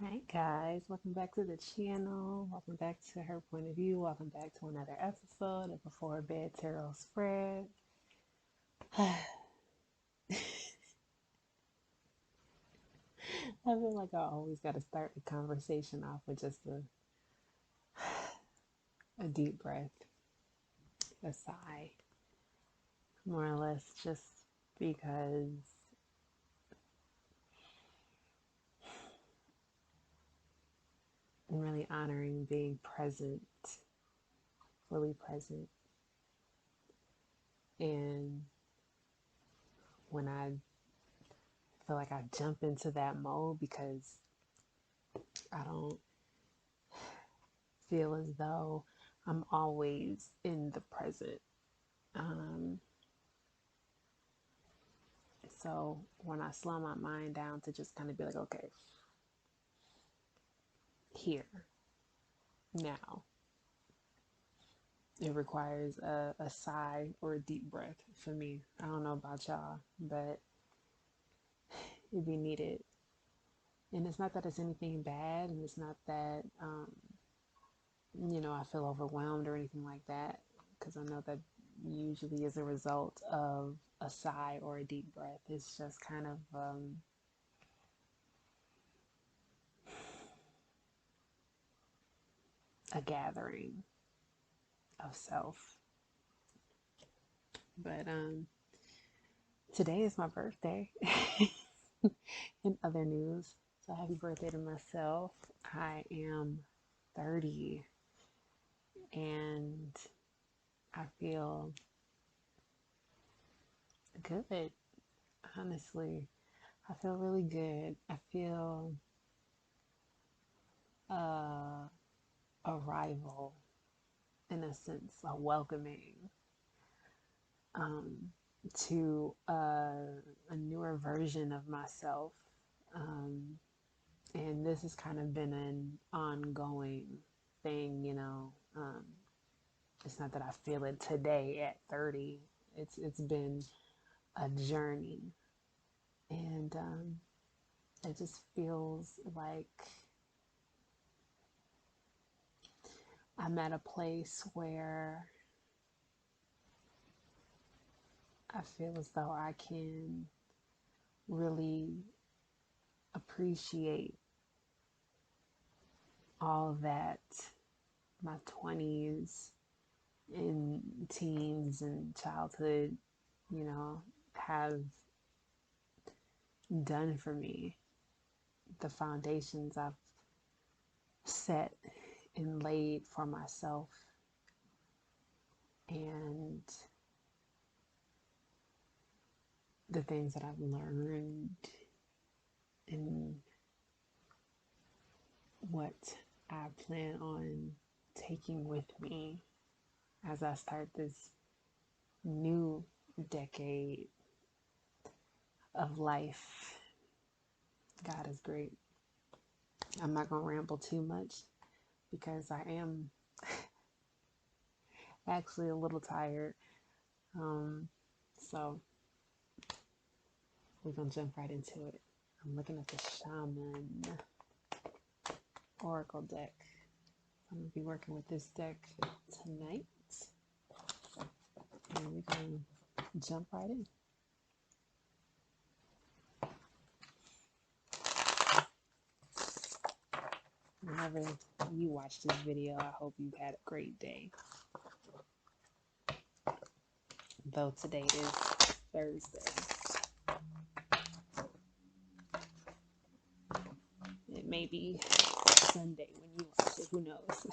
Alright guys, welcome back to the channel. Welcome back to Her Point of View. Welcome back to another episode of Before Bed Tarot Spread. I feel like I always got to start the conversation off with just a deep breath, a sigh, more or less, just because I'm really honoring being present, fully present. And when I feel like I jump into that mode because I don't feel as though I'm always in the present. So when I slow my mind down to just kind of be like, okay, here, now, it requires a sigh or a deep breath for me. I don't know about y'all, but it'd be needed. And it's not that it's anything bad, and it's not that, I feel overwhelmed or anything like that, because I know that usually is a result of a sigh or a deep breath. It's just kind of a gathering of self. But today is my birthday. In other news, so happy birthday to myself. I am 30 and I feel good. Honestly, I feel really good. I feel arrival, in a sense, a welcoming to a newer version of myself. And this has kind of been an ongoing thing, It's not that I feel it today at 30. It's been a journey, and it just feels like I'm at a place where I feel as though I can really appreciate all that my 20s and teens and childhood, have done for me. The foundations I've set and laid for myself, and the things that I've learned, and what I plan on taking with me as I start this new decade of life. God is great. I'm not going to ramble too much because I am actually a little tired. So we're going to jump right into it. I'm looking at the Shaman Oracle deck. I'm going to be working with this deck tonight. And we're going to jump right in. Whenever you watch this video, I hope you've had a great day. Though today is Thursday. It may be Sunday when you watch it, who knows?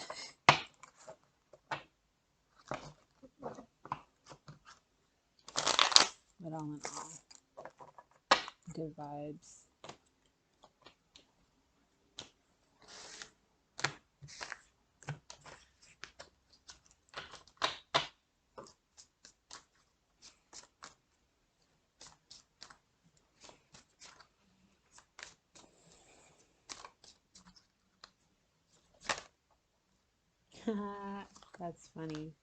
But all in all, good vibes. That's funny.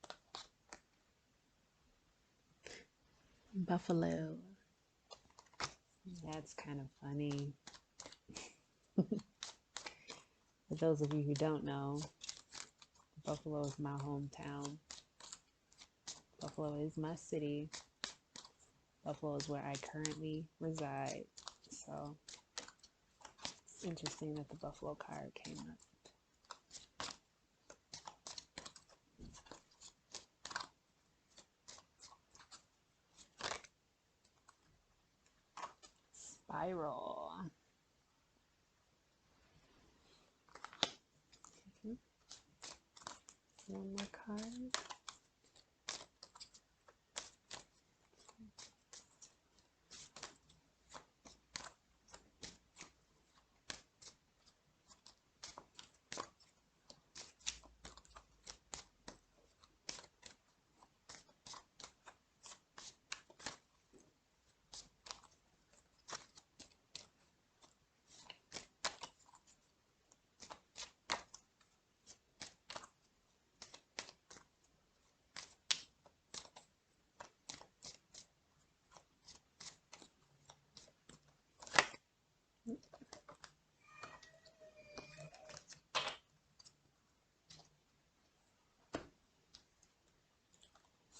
Buffalo. That's kind of funny. For those of you who don't know, Buffalo is my hometown. Buffalo is my city. Buffalo is where I currently reside. So it's interesting that the Buffalo card came up. Spiral. Okay. One more card.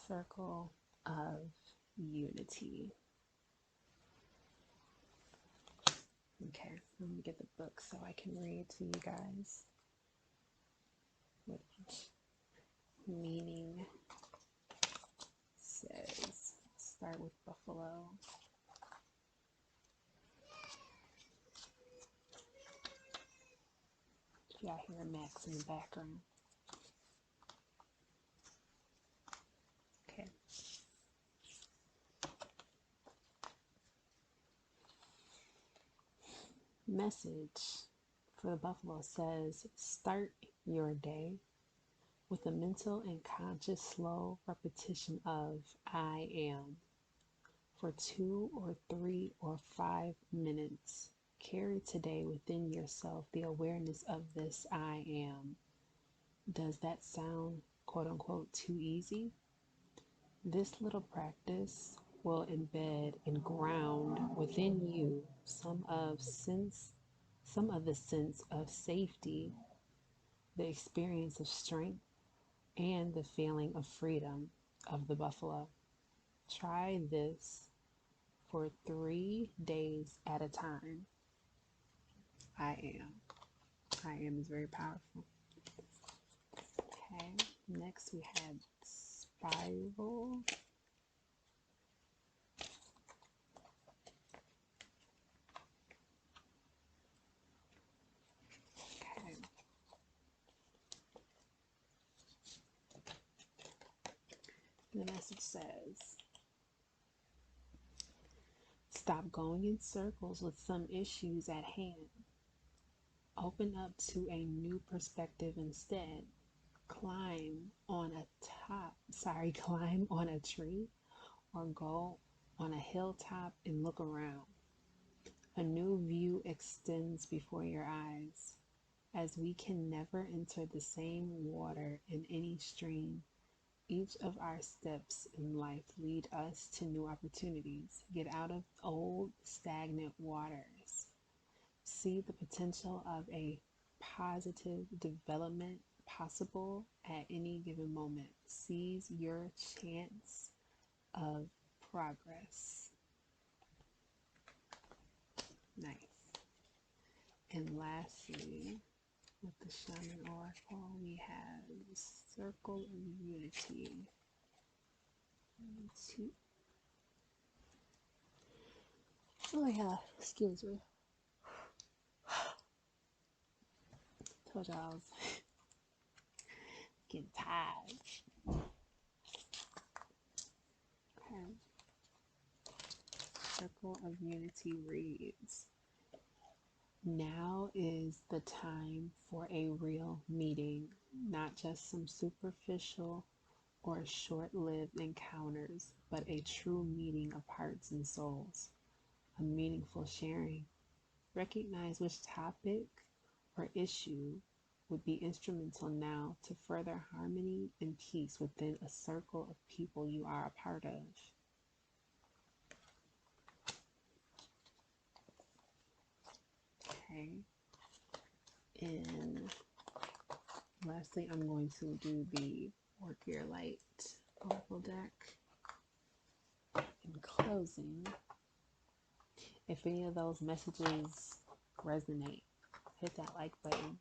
Circle of Unity. Okay, let me get the book so I can read to you guys what each meaning says. Start with Buffalo. Y'all hear Max in the background. Okay. Message for the Buffalo says, start your day with a mental and conscious slow repetition of I am for 2 or 3 or 5 minutes. Carry today within yourself the awareness of this I am. Does that sound quote unquote too easy? This little practice will embed and ground within you some of the sense of safety, the experience of strength, and the feeling of freedom of the Buffalo. Try this for 3 days at a time. I am is very powerful. Okay, next we have Spiral. Okay. The message says, stop going in circles with some issues at hand. Open up to a new perspective instead. Climb on a tree or go on a hilltop and look around. A new view extends before your eyes. As we can never enter the same water in any stream, each of our steps in life lead us to new opportunities. Get out of old, stagnant waters. See the potential of a positive development possible at any given moment. Seize your chance of progress. Nice. And lastly, with the Shaman Oracle, we have the Circle of Unity. Oh yeah, excuse me. Told y'all I was getting tired. Okay. Circle of Unity reads, now is the time for a real meeting, not just some superficial or short-lived encounters, but a true meeting of hearts and souls, a meaningful sharing. Recognize which topic or issue would be instrumental now to further harmony and peace within a circle of people you are a part of. Okay. In lastly, I'm going to do the Work Your Light Oracle deck. In closing, if any of those messages resonate, hit that like button.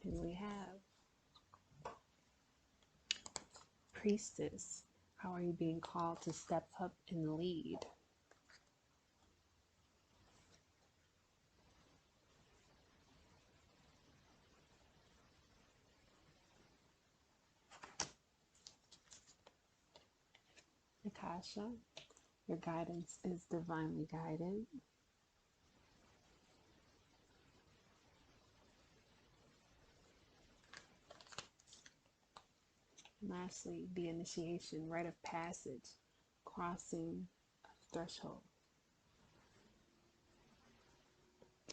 And we have Priestess. How are you being called to step up and lead? Nakasha, your guidance is divinely guided. Lastly, the initiation, rite of passage, crossing a threshold.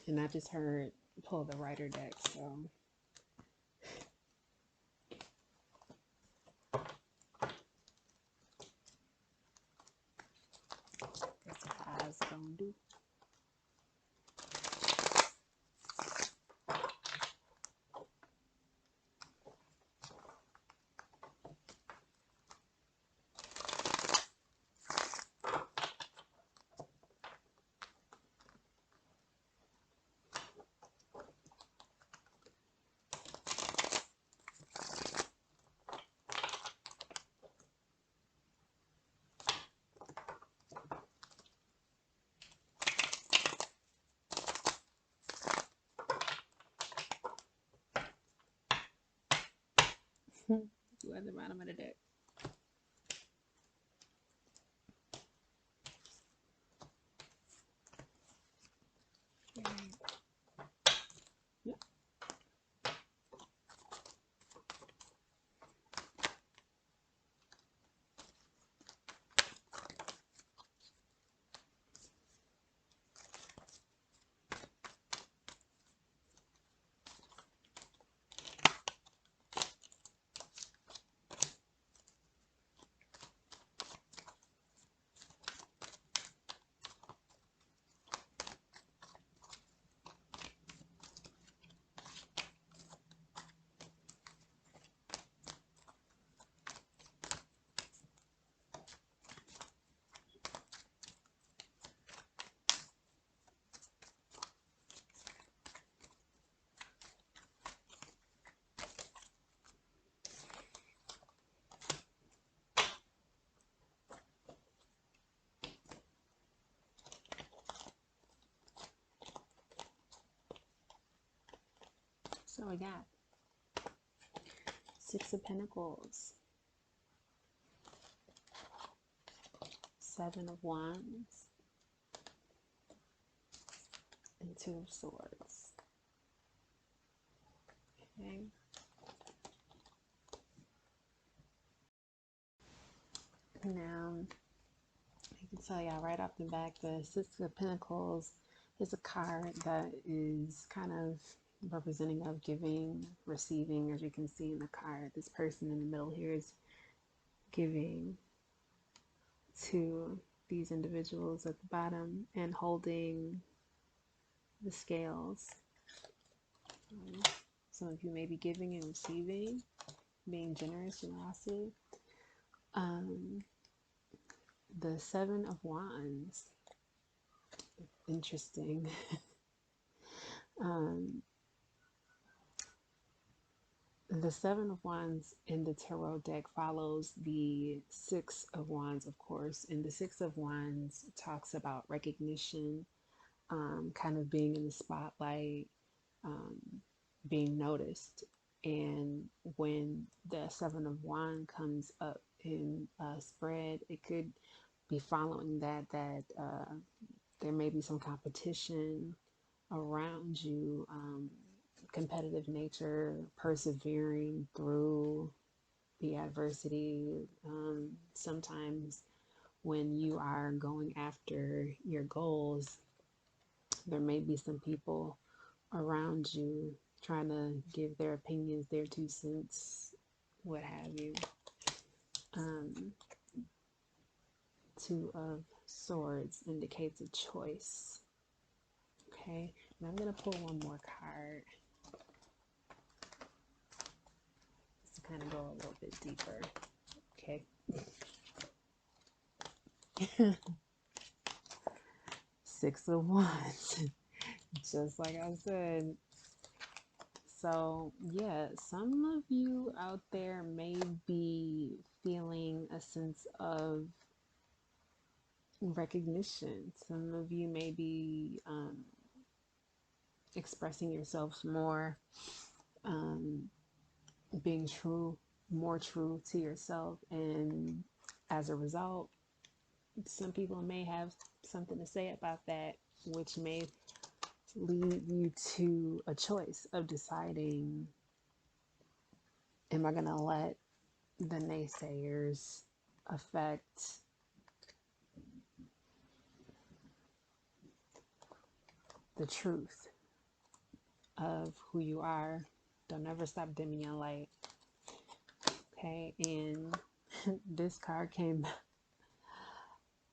And I just heard pull the writer deck, so that's what I was gonna do. You at the bottom of the deck. Yep. So we got Six of Pentacles, Seven of Wands, and Two of Swords. Okay. Now, I can tell y'all right off the bat, the Six of Pentacles is a card that is kind of representing of giving, receiving. As you can see in the card, this person in the middle here is giving to these individuals at the bottom and holding the scales. Some of you may be giving and receiving, being generous, generosity. The Seven of Wands, interesting. The Seven of Wands in the tarot deck follows the Six of Wands, of course, and the Six of Wands talks about recognition, kind of being in the spotlight, being noticed. And when the Seven of Wands comes up in a spread, it could be following that there may be some competition around you, competitive nature, persevering through the adversity. Sometimes when you are going after your goals, there may be some people around you trying to give their opinions, their 2 cents, what have you. Two of Swords indicates a choice. Okay, and I'm going to pull one more card just to kind of go a little bit deeper. Okay. Six of Wands, just like I said. So yeah, some of you out there may be feeling a sense of recognition. Some of you may be expressing yourselves more, being more true to yourself, and as a result, some people may have something to say about that, which may lead you to a choice of deciding, am I going to let the naysayers affect the truth of who you are? Don't ever stop dimming your light. Okay, and this card came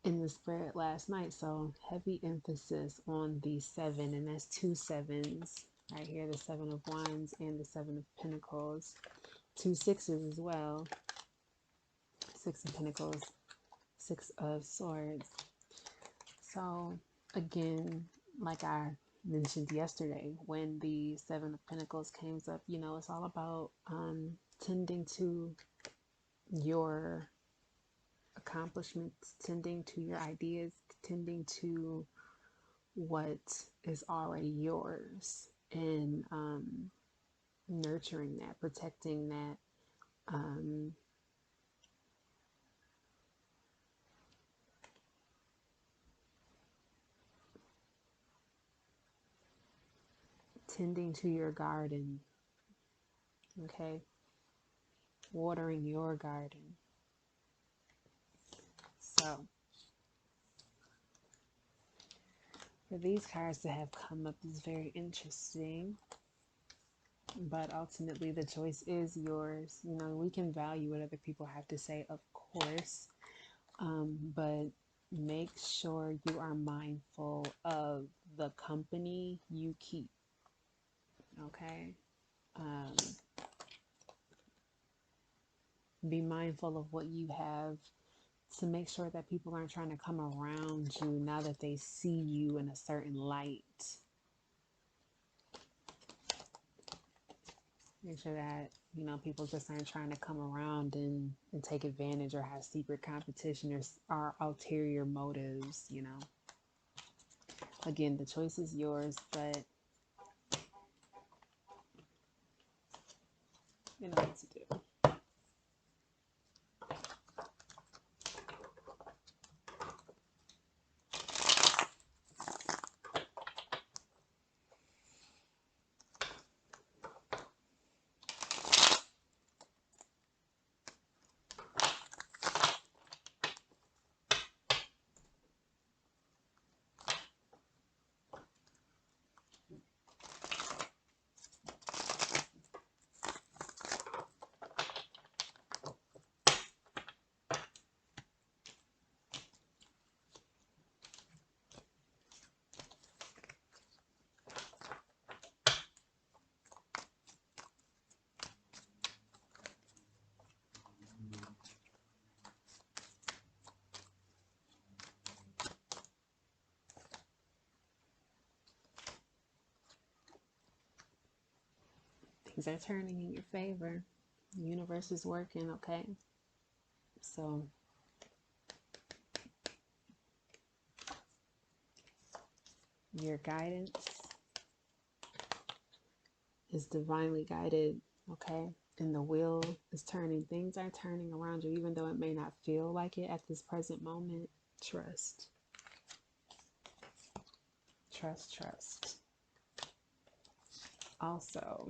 in the spread last night, so heavy emphasis on the 7, and that's 2 sevens right here, the 7 of Wands and the 7 of Pentacles, 2 sixes as well, 6 of Pentacles, 6 of Swords. So again, like I mentioned yesterday, when the 7 of Pentacles came up, you know, it's all about tending to your accomplishments, tending to your ideas, tending to what is already yours, and nurturing that, protecting that, tending to your garden, okay, watering your garden. So for these cards to have come up is very interesting, but ultimately the choice is yours. You know, we can value what other people have to say, of course, but make sure you are mindful of the company you keep. Okay. Be mindful of what you have, to make sure that people aren't trying to come around you now that they see you in a certain light. Make sure that, you know, people just aren't trying to come around and take advantage or have secret competition or ulterior motives, you know. Again, the choice is yours, but you know what to do. Things are turning in your favor. The universe is working, okay? So your guidance is divinely guided, okay? And the wheel is turning. Things are turning around you, even though it may not feel like it at this present moment. Trust. Trust, trust. Also,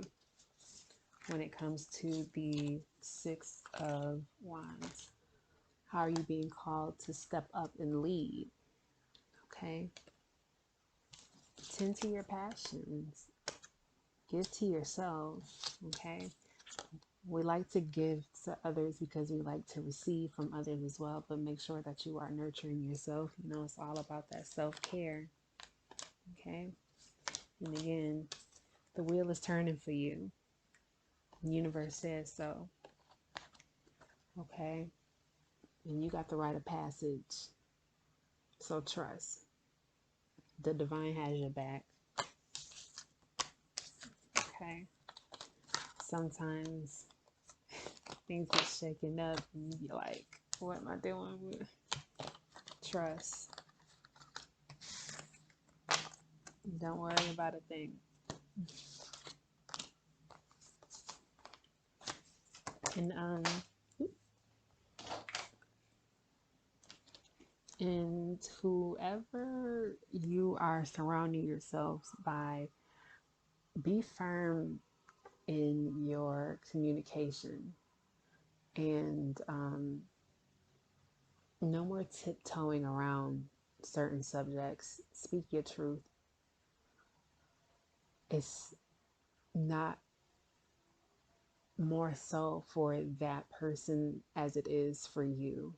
when it comes to the Six of Wands, how are you being called to step up and lead? Okay? Tend to your passions. Give to yourself. Okay? We like to give to others because we like to receive from others as well, but make sure that you are nurturing yourself. You know, it's all about that self-care. Okay? And again, the wheel is turning for you. The universe says so. Okay? And you got the rite of passage. So trust. The divine has your back. Okay? Sometimes things get shaken up and you be like, what am I doing with? Trust. Don't worry about a thing. And whoever you are surrounding yourselves by, be firm in your communication, and no more tiptoeing around certain subjects. Speak your truth. It's not more so for that person as it is for you.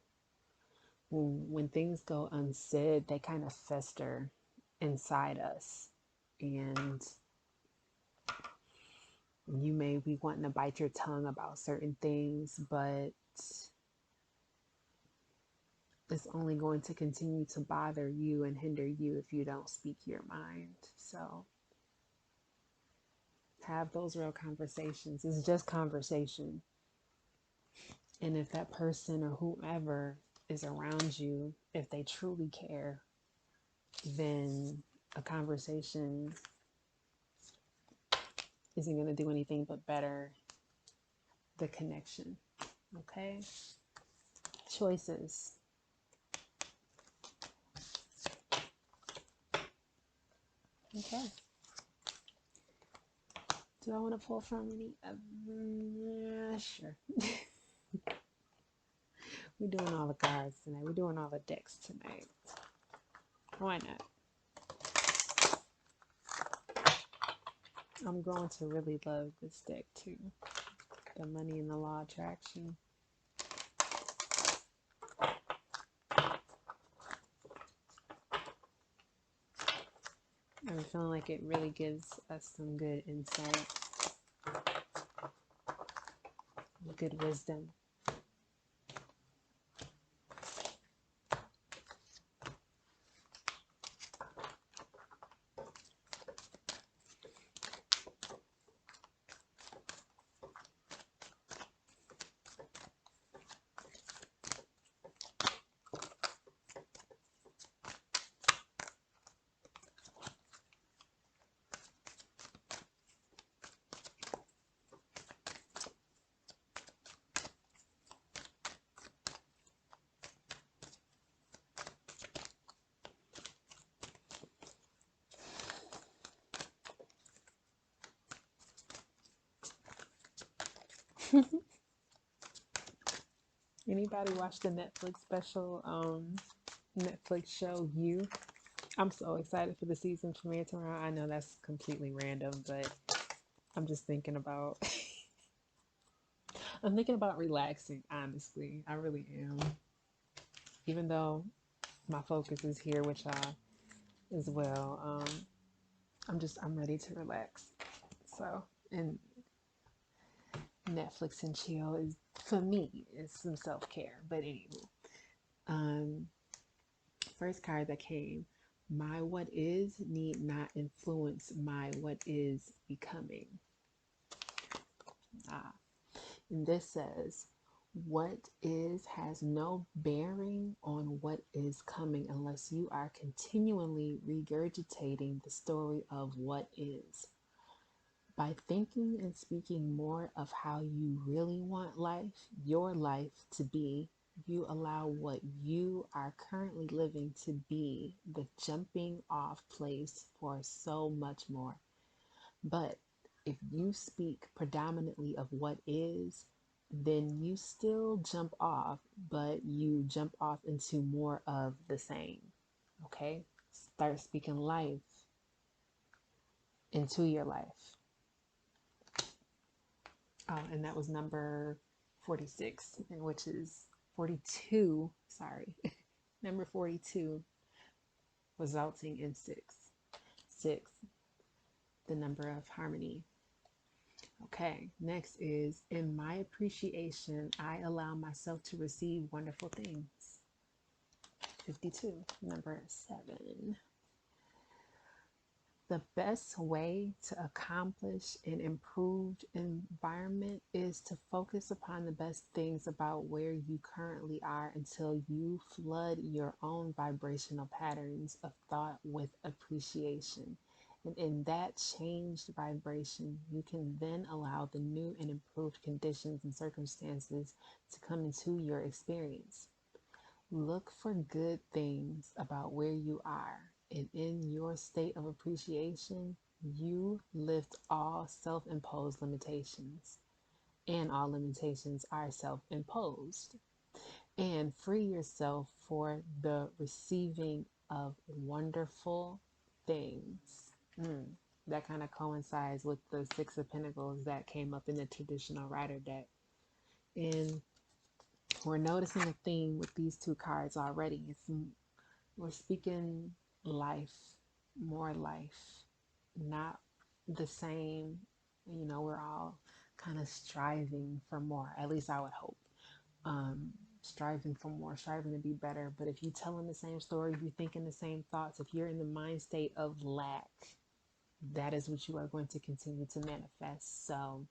When things go unsaid, they kind of fester inside us, and you may be wanting to bite your tongue about certain things, but it's only going to continue to bother you and hinder you if you don't speak your mind. So have those real conversations. It's just conversation. And if that person or whomever is around you, if they truly care, then a conversation isn't going to do anything but better the connection. Okay? Choices. Okay. Do I want to pull from any? Sure. We're doing all the cards tonight. We're doing all the decks tonight. Why not? I'm going to really love this deck too. The Money and the Law of Attraction. I'm feeling like it really gives us some good insight, good wisdom. Anybody watch the Netflix special, Netflix show You? I'm so excited for the season premiere tomorrow. I know that's completely random, but I'm just thinking about I'm thinking about relaxing, honestly. I really am. Even though my focus is here with y'all as well. I'm ready to relax. So, and Netflix and chill is, for me, is some self-care. But anywho, first card that came, my what is need not influence my what is becoming. Ah, and this says, what is has no bearing on what is coming unless you are continually regurgitating the story of what is. By thinking and speaking more of how you really want your life to be, you allow what you are currently living to be the jumping off place for so much more. But if you speak predominantly of what is, then you still jump off, but you jump off into more of the same. Okay? Start speaking life into your life. Oh, and that was number 46, and which is 42, sorry. Number 42, resulting in 6. 6, the number of harmony. Okay, next is, in my appreciation, I allow myself to receive wonderful things. 52, number 7. The best way to accomplish an improved environment is to focus upon the best things about where you currently are until you flood your own vibrational patterns of thought with appreciation. And in that changed vibration, you can then allow the new and improved conditions and circumstances to come into your experience. Look for good things about where you are, and in your state of appreciation, you lift all self-imposed limitations, and all limitations are self-imposed, and free yourself for the receiving of wonderful things. That kind of coincides with the Six of Pentacles that came up in the traditional Rider deck. And we're noticing a theme with these two cards already. We're speaking life, more life, not the same. We're all kind of striving for more. At least I would hope. Striving for more, striving to be better. But if you're telling the same story, if you're thinking the same thoughts, if you're in the mind state of lack, that is what you are going to continue to manifest. So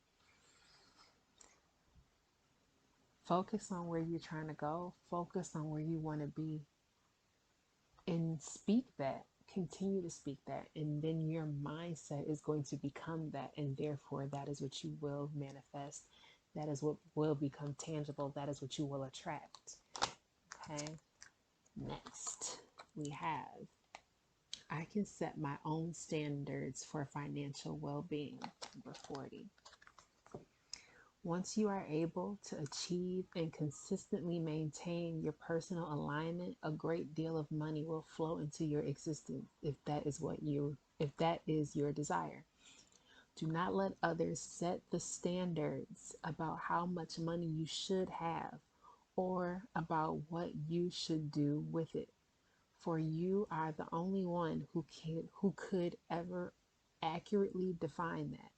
focus on where you're trying to go. Focus on where you want to be. And speak that. Continue to speak that. And then your mindset is going to become that. And therefore, that is what you will manifest. That is what will become tangible. That is what you will attract. Okay. Next, we have, I can set my own standards for financial well-being. Number 40. Once you are able to achieve and consistently maintain your personal alignment, a great deal of money will flow into your existence if that is your desire. Do not let others set the standards about how much money you should have or about what you should do with it. For you are the only one who could ever accurately define that.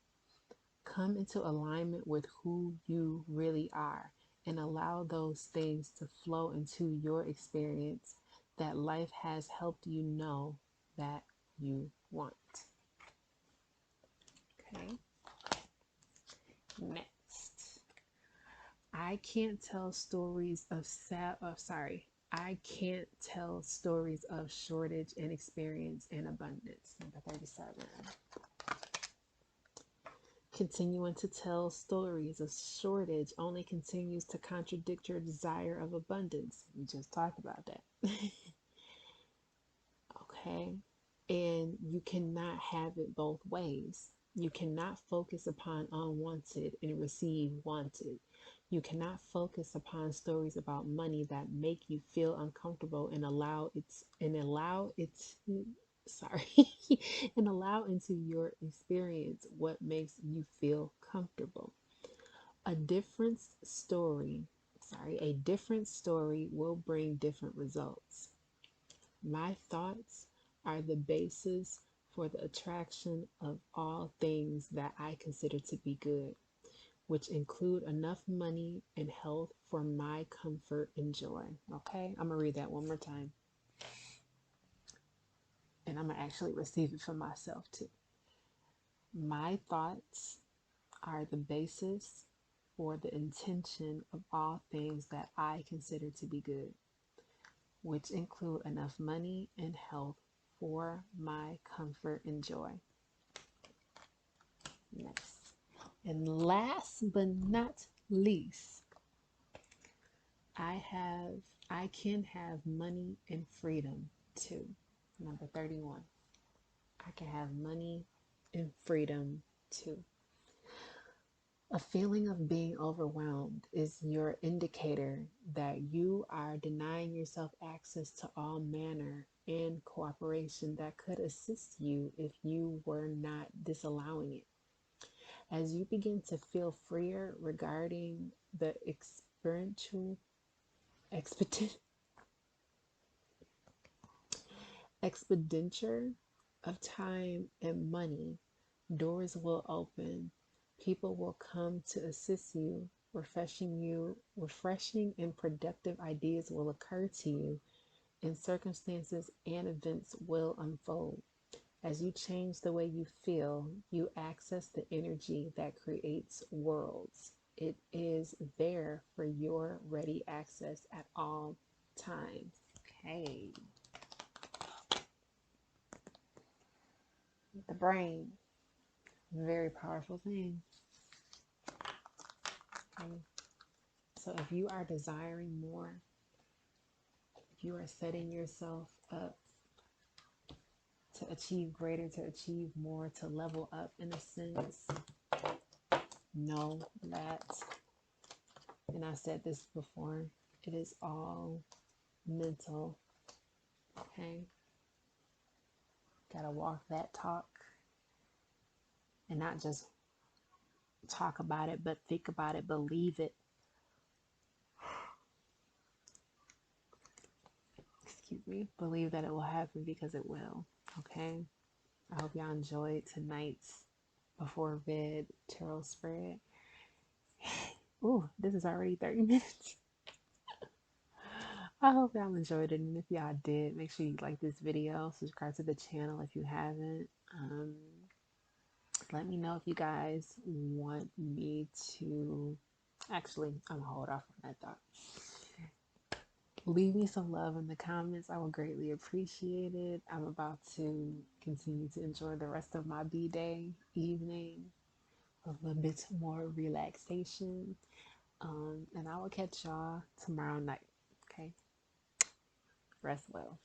Come into alignment with who you really are and allow those things to flow into your experience that life has helped you know that you want. Okay. Next. I can't tell stories of I can't tell stories of shortage and experience and abundance. Number 37. Continuing to tell stories of shortage only continues to contradict your desire of abundance. We just talked about that. Okay? And you cannot have it both ways. You cannot focus upon unwanted and receive wanted. You cannot focus upon stories about money that make you feel uncomfortable and allow and allow into your experience what makes you feel comfortable. A different story will bring different results. My thoughts are the basis for the attraction of all things that I consider to be good, which include enough money and health for my comfort and joy. Okay, I'm going to read that one more time. And I'm going to actually receive it for myself too. My thoughts are the basis or the intention of all things that I consider to be good, which include enough money and health for my comfort and joy. Next. And last but not least, I can have money and freedom too. Number 31. I can have money and freedom too. A feeling of being overwhelmed is your indicator that you are denying yourself access to all manner and cooperation that could assist you if you were not disallowing it. As you begin to feel freer regarding the expenditure of time and money, doors will open. People will come to assist you, refreshing and productive ideas will occur to you, and circumstances and events will unfold. As you change the way you feel, you access the energy that creates worlds. It is there for your ready access at all times. Okay. The brain, very powerful thing. Okay. So if you are desiring more, if you are setting yourself up to achieve greater, to achieve more, to level up in a sense, know that, and I said this before, it is all mental. Okay. Gotta walk that talk and not just talk about it, but think about it, believe it. Excuse me. Believe that it will happen because it will. Okay. I hope y'all enjoyed tonight's before bed tarot spread. Ooh, this is already 30 minutes. I hope y'all enjoyed it, and if y'all did, make sure you like this video, subscribe to the channel if you haven't. Let me know if you guys want me to, actually, I'm gonna hold off on that thought. Leave me some love in the comments. I would greatly appreciate it. I'm about to continue to enjoy the rest of my B-day evening, a little bit more relaxation. And I will catch y'all tomorrow night. Okay? Rest well.